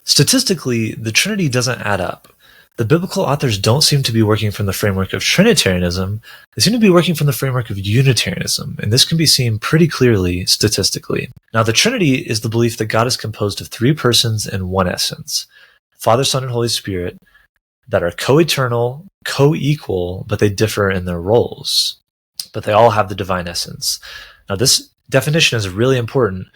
Statistically, the Trinity doesn't add up. The biblical authors don't seem to be working from the framework of Trinitarianism. They seem to be working from the framework of Unitarianism, and this can be seen pretty clearly statistically. Now, the Trinity is the belief that God is composed of three persons and one essence, Father, Son, and Holy Spirit, that are co-eternal, co-equal, but they differ in their roles. But they all have the divine essence. Now, this definition is really important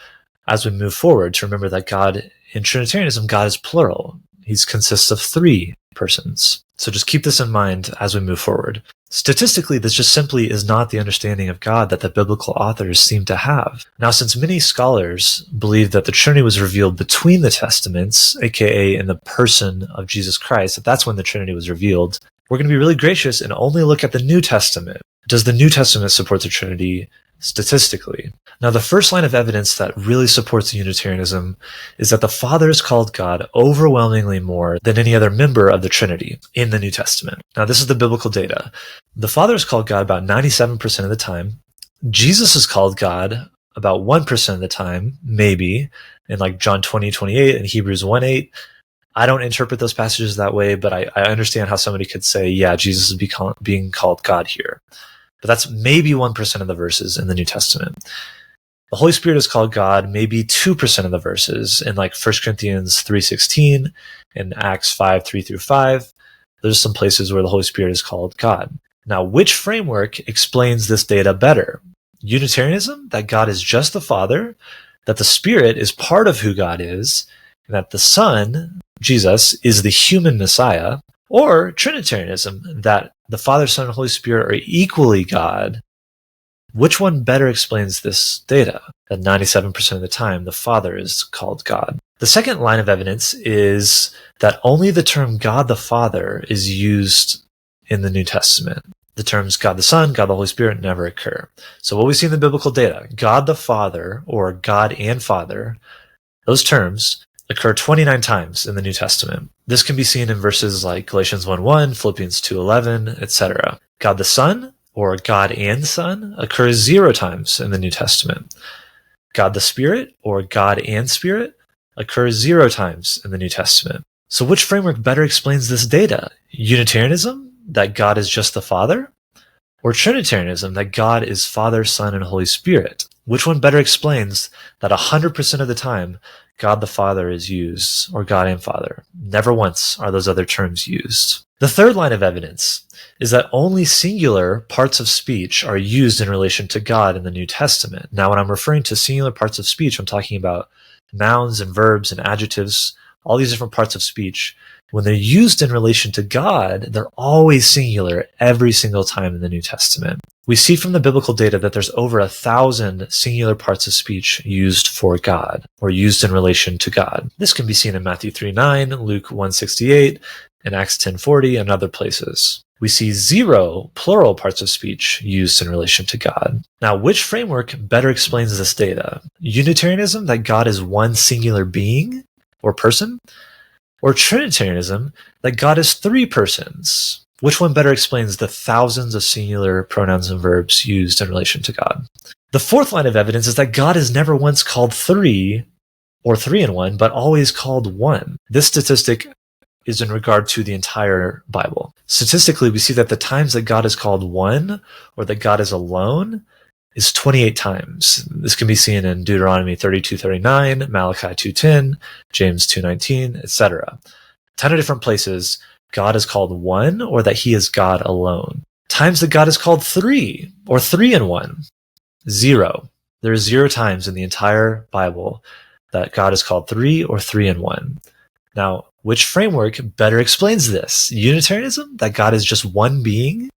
as we move forward to remember that God, in Trinitarianism, God is plural. He consists of three persons. So just keep this in mind as we move forward. Statistically, this just simply is not the understanding of God that the biblical authors seem to have. Now, since many scholars believe that the Trinity was revealed between the Testaments, aka in the person of Jesus Christ, that's when the Trinity was revealed, we're going to be really gracious and only look at the New Testament. Does the New Testament support the Trinity statistically? Now, the first line of evidence that really supports Unitarianism is that the Father is called God overwhelmingly more than any other member of the Trinity in the New Testament. Now, this is the biblical data. The Father is called God about 97% of the time. Jesus is called God about 1% of the time, maybe, in like John 20:28 and Hebrews 1:8. I don't interpret those passages that way, but I understand how somebody could say, yeah, Jesus is being called God here. But that's maybe 1% of the verses in the New Testament. The Holy Spirit is called God maybe 2% of the verses in like 1 Corinthians 3:16 and Acts 5:3-5. There's some places where the Holy Spirit is called God. Now, which framework explains this data better? Unitarianism, that God is just the Father, that the Spirit is part of who God is, and that the Son, Jesus, is the human Messiah, or Trinitarianism, that the Father, Son, and Holy Spirit are equally God? Which one better explains this data? That 97% of the time, the Father is called God. The second line of evidence is that only the term God the Father is used in the New Testament. The terms God the Son, God the Holy Spirit never occur. So what we see in the biblical data, God the Father, or God and Father, those terms occur 29 times in the New Testament. This can be seen in verses like Galatians 1:1, Philippians 2:11, etc. God the Son, or God and Son, occurs 0 times in the New Testament. God the Spirit, or God and Spirit, occurs 0 times in the New Testament. So which framework better explains this data? Unitarianism, that God is just the Father? Or Trinitarianism, that God is Father, Son, and Holy Spirit? Which one better explains that 100% of the time God the Father is used, or God and Father? Never once are those other terms used. The third line of evidence is that only singular parts of speech are used in relation to God in the New Testament. Now, when I'm referring to singular parts of speech, I'm talking about nouns and verbs and adjectives, all these different parts of speech. When they're used in relation to God, they're always singular every single time in the New Testament. We see from the biblical data that there's over 1,000 singular parts of speech used for God, or used in relation to God. This can be seen in Matthew 3:9, Luke 1:68, and Acts 10:40, and other places. We see 0 plural parts of speech used in relation to God. Now, which framework better explains this data? Unitarianism, that God is one singular being or person? Or Trinitarianism, that God is 3 persons? Which one better explains the thousands of singular pronouns and verbs used in relation to God? The fourth line of evidence is that God is never once called 3 or 3 in 1, but always called 1. This statistic is in regard to the entire Bible. Statistically, we see that the times that God is called 1, or that God is alone, is 28 times. This can be seen in Deuteronomy 32:39, Malachi 2:10, James 2:19, etc. 10 of different places God is called 1, or that he is God alone. Times that God is called 3, or 3 in 1, 0. There are 0 times in the entire Bible that God is called 3 or 3 in 1. Now, which framework better explains this? Unitarianism, that God is just one being?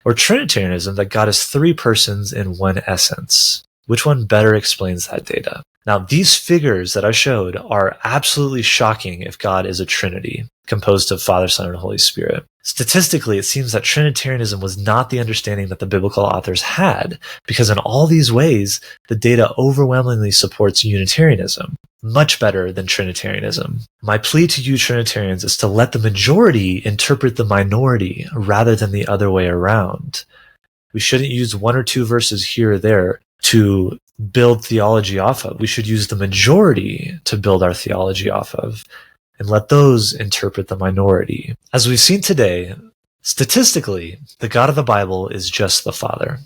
Or Trinitarianism, that God is 3 persons in one essence? Which one better explains that data? Now, these figures that I showed are absolutely shocking if God is a Trinity, composed of Father, Son, and Holy Spirit. Statistically, it seems that Trinitarianism was not the understanding that the biblical authors had, because in all these ways, the data overwhelmingly supports Unitarianism, much better than Trinitarianism. My plea to you Trinitarians is to let the majority interpret the minority rather than the other way around. We shouldn't use 1 or 2 verses here or there to build theology off of. We should use the majority to build our theology off of. and let those interpret the minority. As we've seen today, statistically, the God of the Bible is just the Father.